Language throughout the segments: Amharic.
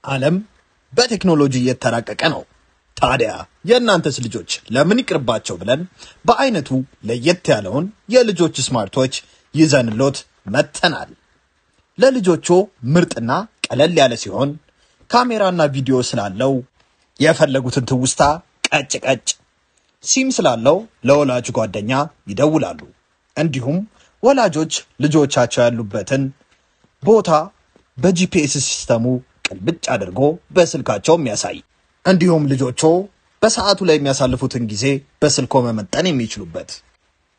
ዓለም በቴክኖሎጂ እየተራቀቀ ነው። ታዲያ የእናንተስ ልጆች ለምን ይቅርባቸው ብለን በአይነቱ ለየት ያለውን የልጆች ስማርቶች ይዘንሎት መተናል። ለልጆቹ ምርጥና ቀለል ያለ ሲሆን ካሜራና ቪዲዮ ስላለው የፈለጉትን ትውስታ ቀጭ ሲም ስላለው ለወላጅ ጓደኛ ይደውላሉ። እንዲሁም ወላጆች ልጆቻቸው ያሉበትን ቦታ በጂፒኤስ ሲስተሙ ቅልብጭ አድርጎ በስልካቸው የሚያሳይ እንዲሁም ልጆቹ በሰዓቱ ላይ የሚያሳልፉትን ጊዜ በስልኮ መመጠን የሚችሉበት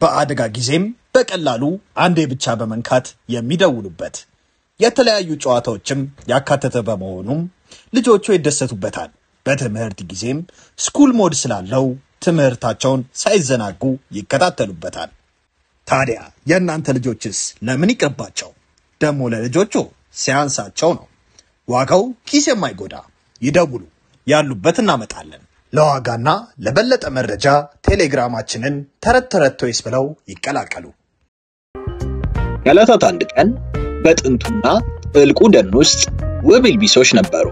በአደጋ ጊዜም በቀላሉ አንዴ ብቻ በመንካት የሚደውሉበት የተለያዩ ጨዋታዎችም ያካተተ በመሆኑም ልጆቹ ይደሰቱበታል። በትምህርት ጊዜም ስኩል ሞድ ስላለው ትምህርታቸውን ሳይዘናጉ ይከታተሉበታል። ታዲያ የእናንተ ልጆችስ ለምን ይቅርባቸው? ደሞ ለልጆቹ ሲያንሳቸው ነው። ዋጋው ኪስ የማይጎዳ ይደውሉ፣ ያሉበት እናመጣለን። ለዋጋና ለበለጠ መረጃ ቴሌግራማችንን ተረት ቶይስ ብለው ይቀላቀሉ። ከዕለታት አንድ ቀን በጥንቱና ጥልቁ ደን ውስጥ ውብ ኢልቢሶች ነበሩ።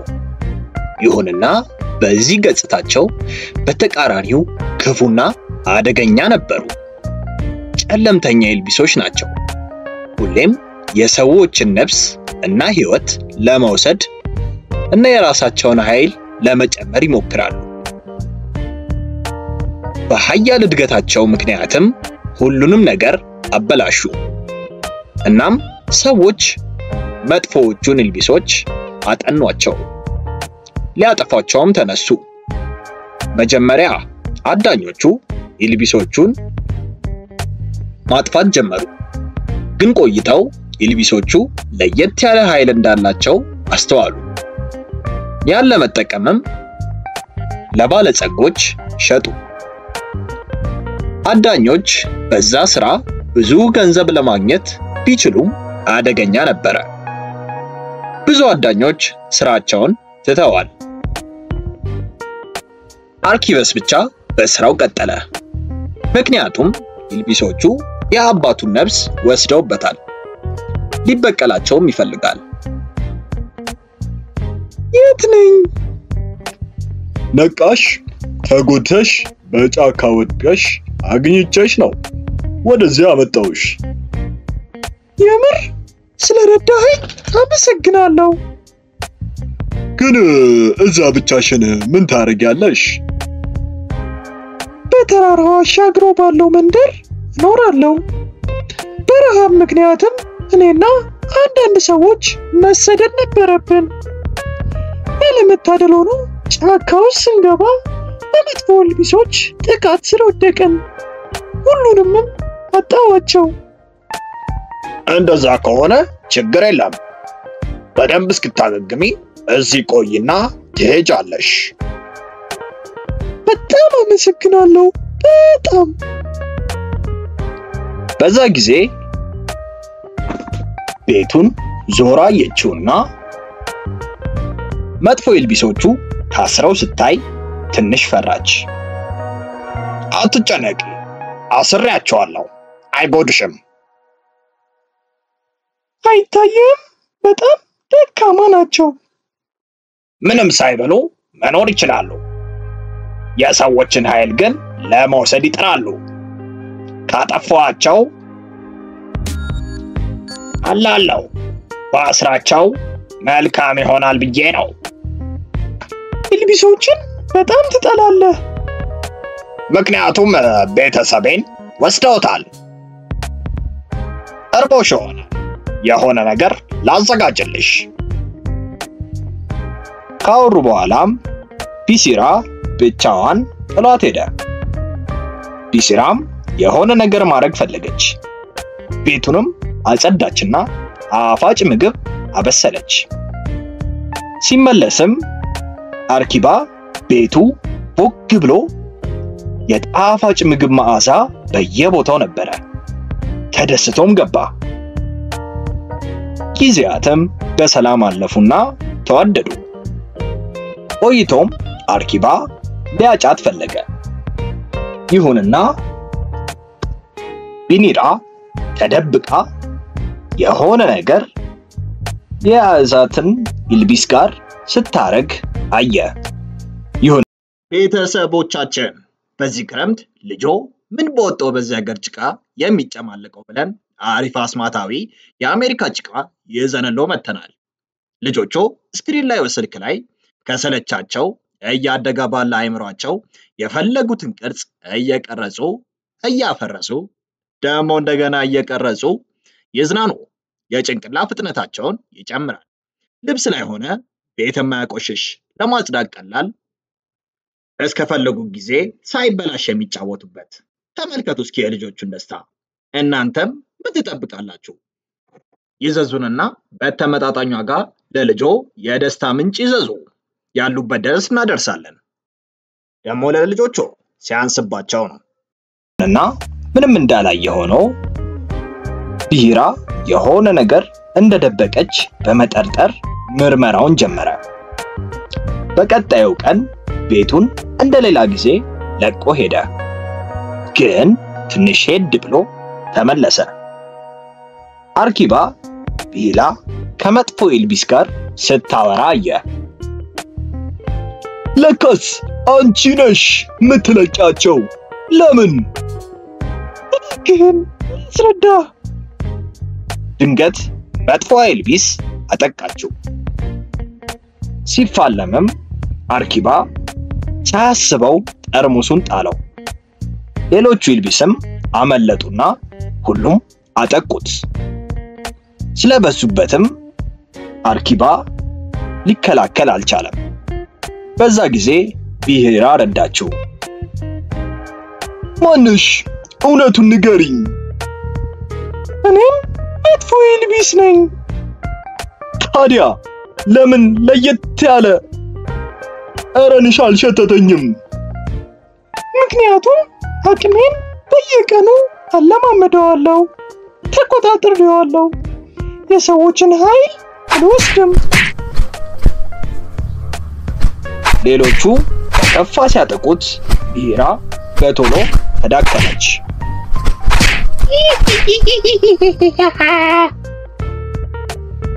ይሁንና በዚህ ገጽታቸው በተቃራኒው ክፉና አደገኛ ነበሩ። ጨለምተኛ ኢልቢሶች ናቸው። ሁሌም የሰዎችን ነፍስ እና ህይወት ለመውሰድ እና የራሳቸውን ኃይል ለመጨመር ይሞክራሉ። በኃያል እድገታቸው ምክንያትም ሁሉንም ነገር አበላሹ። እናም ሰዎች መጥፎዎቹን ኢልቢሶች አጠኗቸው፣ ሊያጠፏቸውም ተነሱ። መጀመሪያ አዳኞቹ ኢልቢሶቹን ማጥፋት ጀመሩ። ግን ቆይተው ኢልቢሶቹ ለየት ያለ ኃይል እንዳላቸው አስተዋሉ። ያን ለመጠቀምም ለባለጸጎች ሸጡ። አዳኞች በዛ ስራ ብዙ ገንዘብ ለማግኘት ቢችሉም አደገኛ ነበረ። ብዙ አዳኞች ስራቸውን ትተዋል። አርኪቨስ ብቻ በስራው ቀጠለ። ምክንያቱም ኢልቢሶቹ የአባቱን ነፍስ ወስደውበታል። ሊበቀላቸውም ይፈልጋል። የት ነኝ? ነቃሽ? ተጎድተሽ በጫካ ወድቀሽ አግኝቼሽ ነው ወደዚህ አመጣውሽ። የምር ስለረዳኸኝ አመሰግናለሁ። ግን እዛ ብቻሽን ምን ታረጊያለሽ? በተራራው አሻግሮ ባለው መንደር እኖራለሁ። በረሃብ ምክንያትም እኔና አንዳንድ ሰዎች መሰደድ ነበረብን። ያለመታደል ሆኖ ጫካ ውስጥ ስንገባ በመጥፎ ኢልቢሶች ጥቃት ስር ወደቅን። ሁሉንም አጣዋቸው። እንደዛ ከሆነ ችግር የለም። በደንብ እስክታገግሚ እዚህ ቆይና ትሄጃለሽ። በጣም አመሰግናለሁ። በጣም በዛ ጊዜ ቤቱን ዞራ አየችውና መጥፎ ኢልቢሶቹ ታስረው ስታይ ትንሽ ፈራች። አትጨነቂ፣ አስሬያቸዋለሁ፣ አይጎድሽም። አይታየም? በጣም ደካማ ናቸው። ምንም ሳይበሉ መኖር ይችላሉ። የሰዎችን ኃይል ግን ለመውሰድ ይጥራሉ። ካጠፋቸው አላለው ባስራቸው መልካም ይሆናል ብዬ ነው። ኢልቢሶችን በጣም ትጠላለህ? ምክንያቱም ቤተሰቤን ወስደውታል። እርቦሽ የሆነ ነገር ላዘጋጅልሽ። ካወሩ በኋላም ቢሲራ ብቻዋን ጥሏት ሄደ። ቢሲራም የሆነ ነገር ማድረግ ፈለገች። ቤቱንም አጸዳችና አፋጭ ምግብ አበሰለች። ሲመለስም አርኪባ ቤቱ ቦግ ብሎ የጣፋጭ ምግብ መዓዛ በየቦታው ነበረ። ተደስቶም ገባ። ጊዜያትም በሰላም አለፉና ተዋደዱ። ቆይቶም አርኪባ ሊያጫት ፈለገ። ይሁንና ቢኒራ ተደብቃ የሆነ ነገር የያዛትን ኢልቢስ ጋር ስታረግ አየ። ይሁን ቤተሰቦቻችን በዚህ ክረምት ልጆ ምን በወጣው በዚህ ሀገር ጭቃ የሚጨማለቀው ብለን አሪፍ አስማታዊ የአሜሪካ ጭቃ ይዘንሎ መተናል። ልጆቹ ስክሪን ላይ ወስልክ ላይ ከሰለቻቸው እያደገ ባለ አይምሯቸው የፈለጉትን ቅርጽ እየቀረጹ እያፈረሱ ደግሞ እንደገና እየቀረጹ ይዝናኑ። የጭንቅላ ፍጥነታቸውን ይጨምራል። ልብስ ላይ ሆነ ቤት የማያቆሽሽ ለማጽዳት ቀላል እስከፈለጉ ጊዜ ሳይበላሽ የሚጫወቱበት። ተመልከቱ እስኪ የልጆቹን ደስታ። እናንተም ምን ትጠብቃላችሁ? ይዘዙንና በተመጣጣኝ ዋጋ ለልጆ የደስታ ምንጭ ይዘዙ። ያሉበት ድረስ እናደርሳለን። ደግሞ ለልጆቹ ሲያንስባቸው ነው እና ምንም እንዳላየ ሆኖ ቢራ የሆነ ነገር እንደደበቀች በመጠርጠር ምርመራውን ጀመረ። በቀጣዩ ቀን ቤቱን እንደሌላ ጊዜ ለቆ ሄደ። ግን ትንሽ ሄድ ብሎ ተመለሰ። አርኪባ ቢላ ከመጥፎ ኢልቢስ ጋር ስታወራ አየ። ለካስ አንቺ ነሽ ምትለቂያቸው። ለምን? ግን አስረዳ። ድንገት መጥፎ ኢልቢስ አጠቃችው። ሲፋለምም አርኪባ ሳያስበው ጠርሙሱን ጣለው። ሌሎቹ ኢልቢስም አመለጡና ሁሉም አጠቁት። ስለበሱበትም አርኪባ ሊከላከል አልቻለም። በዛ ጊዜ ቢራ ረዳችው። ማንሽ? እውነቱን ንገሪኝ። እኔም መጥፎ ኢልቢስ ነኝ። ታዲያ ለምን ለየት ያለ ጠረንሽ አልሸተተኝም? ምክንያቱም አቅሜን በየቀኑ አለማመደዋለሁ፣ ተቆጣጥሬዋለሁ። የሰዎችን ኃይል አልወስድም። ሌሎቹ ከፋ ሲያጠቁት ቢራ በቶሎ ተዳከመች።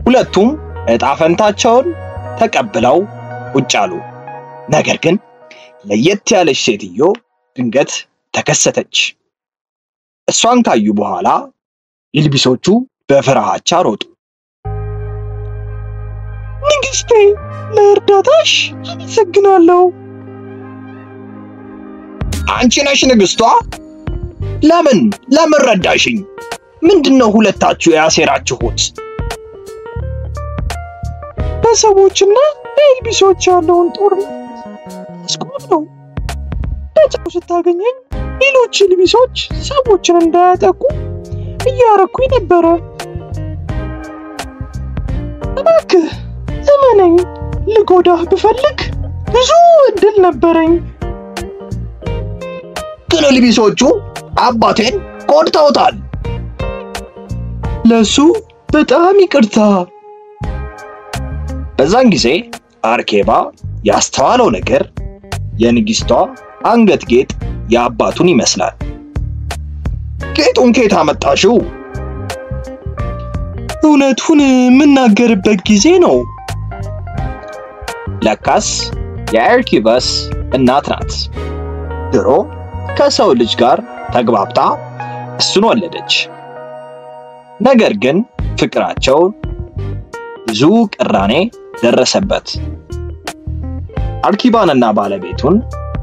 ሁለቱም ዕጣ ፈንታቸውን ተቀብለው ቁጭ አሉ። ነገር ግን ለየት ያለች ሴትዮ ድንገት ተከሰተች። እሷን ካዩ በኋላ ኢልቢሶቹ በፍርሃቻ ሮጡ። ንግስቴ፣ ለእርዳታሽ አመሰግናለሁ። አንቺ ነሽ ንግስቷ? ለምን ረዳሽኝ? ምንድነው ሁለታችሁ ያሴራችሁት? በሰዎችና በኢልቢሶች ያለውን ጦርነት አስቆም ነው። በጫው ስታገኘኝ ሌሎች ኢልቢሶች ሰዎችን እንዳያጠቁ እያረኩኝ ነበረ። እባክህ እመነኝ፣ ልጎዳህ ብፈልግ ብዙ እድል ነበረኝ። ግን ኢልቢሶቹ አባቴን ጎድተውታል። ለሱ በጣም ይቅርታ። በዛን ጊዜ አርኬባ ያስተዋለው ነገር የንግስቷ አንገት ጌጥ የአባቱን ይመስላል። ጌጡን ከየት አመጣሽው? እውነቱን የምናገርበት ጊዜ ነው። ለካስ የአርኪባስ እናት ናት። ድሮ ከሰው ልጅ ጋር ተግባብታ እሱን ወለደች። ነገር ግን ፍቅራቸው ብዙ ቅራኔ ደረሰበት። አርኪባንና ባለቤቱን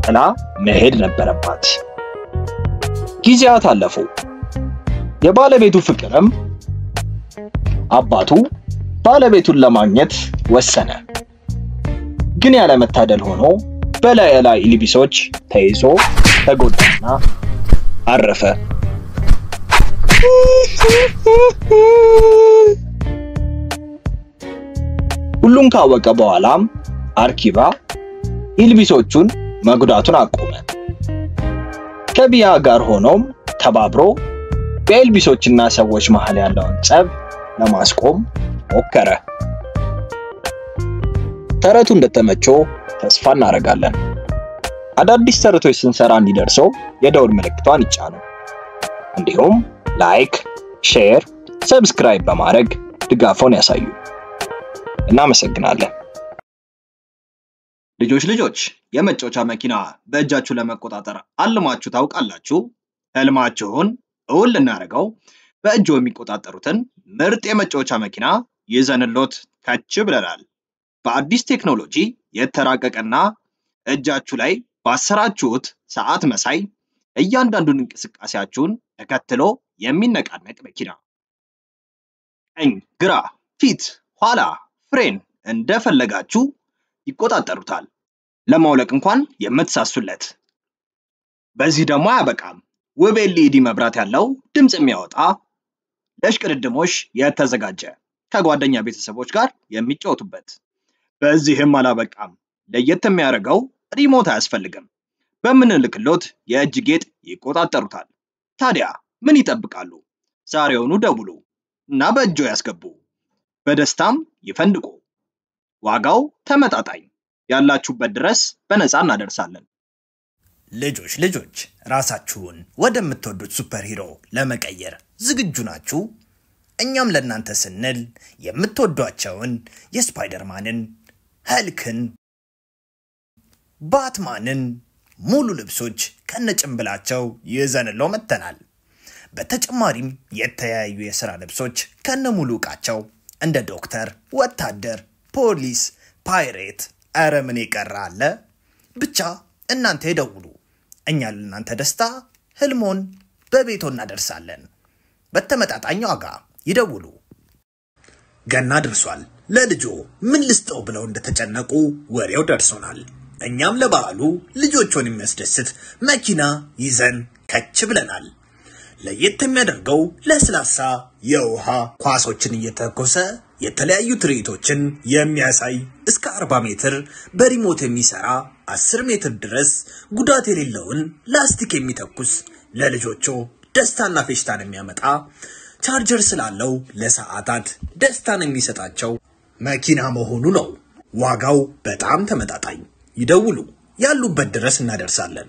ጥላ መሄድ ነበረባት። ጊዜያት አለፉ። የባለቤቱ ፍቅርም አባቱ ባለቤቱን ለማግኘት ወሰነ። ግን ያለመታደል ሆኖ በላይ ኢልቢሶች ተይዞ ተጎዳና አረፈ። ሁሉም ካወቀ በኋላም አርኪባ ኢልቢሶቹን መጉዳቱን አቆመ። ከቢያ ጋር ሆኖም ተባብሮ በኤልቢሶችና ሰዎች መሃል ያለውን ጸብ ለማስቆም ሞከረ። ተረቱ እንደተመቸው ተስፋ እናደርጋለን። አዳዲስ ተረቶች ስንሰራ እንዲደርሰው የደውል ምልክቷን ይጫኑ። እንዲሁም ላይክ፣ ሼር፣ ሰብስክራይብ በማድረግ ድጋፎን ያሳዩ። እናመሰግናለን። ልጆች የመጫወቻ መኪና በእጃችሁ ለመቆጣጠር አልማችሁ ታውቃላችሁ? ህልማችሁን እውን ልናደርገው በእጆ የሚቆጣጠሩትን ምርጥ የመጫወቻ መኪና ይዘንሎት ከች ብለናል። በአዲስ ቴክኖሎጂ የተራቀቀና እጃችሁ ላይ ባሰራችሁት ሰዓት መሳይ እያንዳንዱን እንቅስቃሴያችሁን ተከትሎ የሚነቃነቅ መኪና። ቀኝ፣ ግራ፣ ፊት፣ ኋላ፣ ፍሬን እንደፈለጋችሁ ይቆጣጠሩታል። ለማውለቅ እንኳን የምትሳሱለት። በዚህ ደግሞ አያበቃም። ውብ ኤልኢዲ መብራት ያለው ድምጽ የሚያወጣ ለሽቅድድሞሽ የተዘጋጀ ከጓደኛ ቤተሰቦች ጋር የሚጫወቱበት። በዚህም አላበቃም። ለየት የሚያደርገው ሪሞት አያስፈልግም። በምንልክሎት የእጅ ጌጥ ይቆጣጠሩታል። ታዲያ ምን ይጠብቃሉ? ዛሬውኑ ደውሉ እና በእጆ ያስገቡ። በደስታም ይፈንድቁ። ዋጋው ተመጣጣኝ፣ ያላችሁበት ድረስ በነፃ እናደርሳለን። ልጆች ራሳችሁን ወደምትወዱት ሱፐር ሂሮ ለመቀየር ዝግጁ ናችሁ? እኛም ለእናንተ ስንል የምትወዷቸውን የስፓይደርማንን፣ ሀልክን፣ ባትማንን ሙሉ ልብሶች ከነጭንብላቸው ይዘንለው መተናል። በተጨማሪም የተለያዩ የሥራ ልብሶች ከነሙሉ ዕቃቸው እንደ ዶክተር፣ ወታደር፣ ፖሊስ፣ ፓይሬት፣ አረ ምን ይቀር አለ። ብቻ እናንተ ይደውሉ። እኛ ለእናንተ ደስታ ህልሞን በቤቶ እናደርሳለን። በተመጣጣኝ ዋጋ ይደውሉ። ገና ደርሷል። ለልጆ ምን ልስጠው ብለው እንደተጨነቁ ወሬው ደርሶናል። እኛም ለበዓሉ ልጆቹን የሚያስደስት መኪና ይዘን ከች ብለናል። ለየት የሚያደርገው ለስላሳ የውሃ ኳሶችን እየተኮሰ የተለያዩ ትርኢቶችን የሚያሳይ እስከ 40 ሜትር በሪሞት የሚሰራ 10 ሜትር ድረስ ጉዳት የሌለውን ላስቲክ የሚተኩስ ለልጆቹ ደስታና ፌሽታን የሚያመጣ ቻርጀር ስላለው ለሰዓታት ደስታን የሚሰጣቸው መኪና መሆኑ ነው። ዋጋው በጣም ተመጣጣኝ። ይደውሉ፣ ያሉበት ድረስ እናደርሳለን።